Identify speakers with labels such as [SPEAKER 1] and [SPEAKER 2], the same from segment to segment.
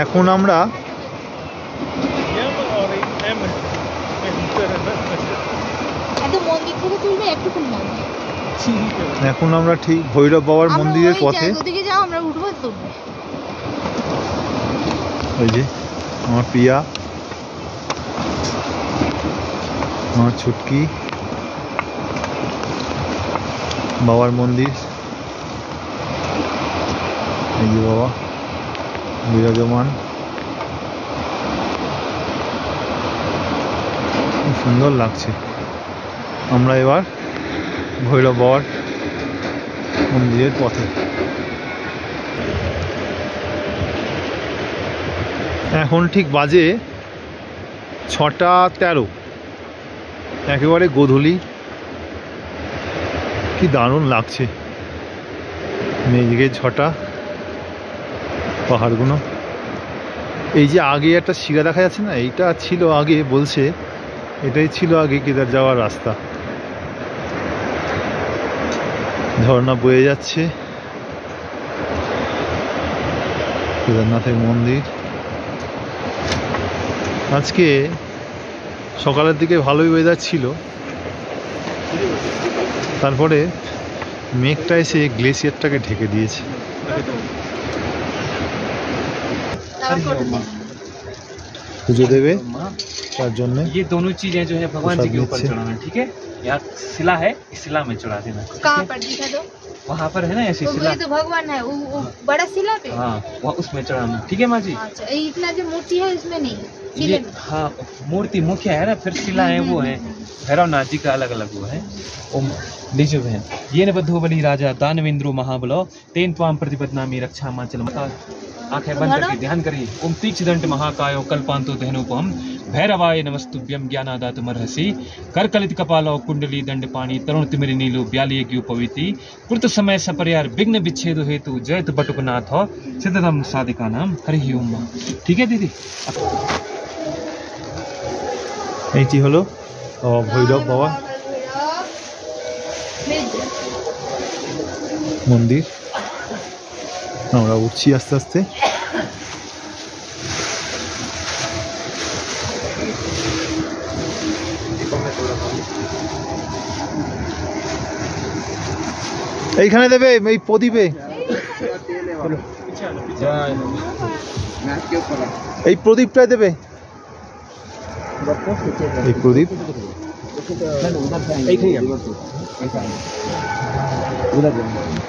[SPEAKER 1] এখন আমরা এখন আমরা ঠিক ভৈরব বাবার মন্দিরের পথে। ওই যে আমার প্রিয়া, আমার ছুটকি, বাবার মন্দির। এই যে বাবা বিরাজমান, খুব সুন্দর লাগছে। আমরা এবার ভৈরব বাবার মন্দিরের পথে। এখন ঠিক বাজে 6:13, একেবারে গোধূলি। কি দারুণ লাগছে, মেঘের ছটা, পাহাড়গুলো। এই যে আগে একটা শিলা দেখা যাচ্ছে না, এইটা ছিল আগে, বলছে এটাই ছিল আগে কেদার যাওয়ার রাস্তা। ঝর্ণা বয়ে যাচ্ছে, কেদারনাথের মন্দির। আজকে সকালের দিকে ভালোই ওয়েদার ছিল, তারপরে মেঘটা এসে গ্লেসিয়ারটাকে ঢেকে দিয়েছে। পুজো देवे तार जन्ने
[SPEAKER 2] ये दोनों चीजें जो है भगवान जी के ऊपर चढ़ाना, ठीक है। यहाँ शिला है, इस शिला में चढ़ा देना।
[SPEAKER 3] कहाँ पर दिखा दो?
[SPEAKER 2] वहाँ पर है ना ऐसी शिला,
[SPEAKER 3] तो भगवान है वो बड़ा शिला पे।
[SPEAKER 2] हाँ वहाँ उसमें चढ़ाना, ठीक है माँ जी।
[SPEAKER 3] अच्छा, इतना जो मूर्ति है इसमें नहीं,
[SPEAKER 2] ये हाँ मूर्ति मुख्य है ना, फिर शिला है वो है भैरवनाथ जी का अलग अलग वो है। ओम लीजिए बहन। ये न बद्धो बलि राजा दानवेंद्रो महाबलो तेन त्वाम प्रतिपदनामी रक्षा माचल। आंखें बंद करके ध्यान करिए। ओम तीक्ष्णदंड महाकायो कल्पांतो दहनोपम भैरवाय नमस्तुभ्यं ज्ञानादातुमर्हसि करकलित कपालो कुंडली दंड पाणी तरुण तिमिर नीलो ब्यालिय की उपविति कृत समय सपरियार विघ्न विच्छेद हेतु जयत बटुकनाथ सिद्धतम साधिका नाम हरि ओम। ठीक है दीदी।
[SPEAKER 1] এইটি হলো ভৈরব বাবা মন্দির। আমরা উঠছি আস্তে আস্তে। এইখানে দেবে এই প্রদীপে, এই প্রদীপটাই দেবে, এই প্রদীপ।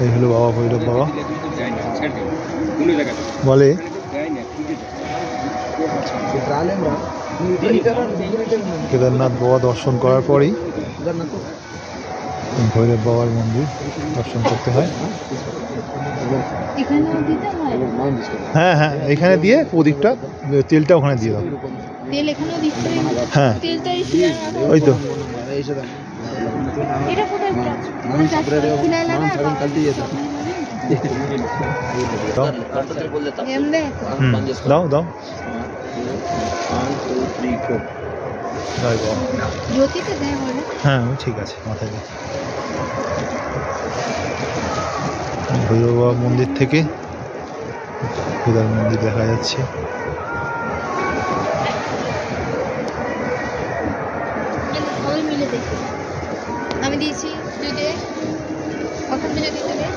[SPEAKER 1] এই হলো বাবা ভৈরব বাবা। বলে কেদারনাথ বাবা দর্শন করার পরেই ভৈরব বাবার মন্দির দর্শন করতে হয়। হ্যাঁ হ্যাঁ, এখানে দিয়ে প্রদীপটা, তেলটা ওখানে দিয়ে দাও। হ্যাঁ ওই তো। দাও দাও। হ্যাঁ ঠিক আছে, মাথায় দাও। ভৈরব বাবা মন্দির থেকে কেদার মন্দির দেখা যাচ্ছে।
[SPEAKER 3] আমি দিয়েছি দুধে, কখন মিলে দিতে হবে,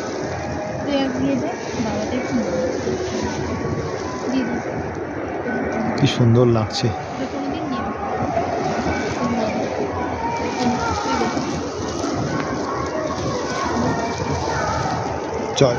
[SPEAKER 3] তুই এক দিয়ে দে, বাবাটা একটু দিয়ে দে।
[SPEAKER 1] কি সুন্দর লাগছে। চল।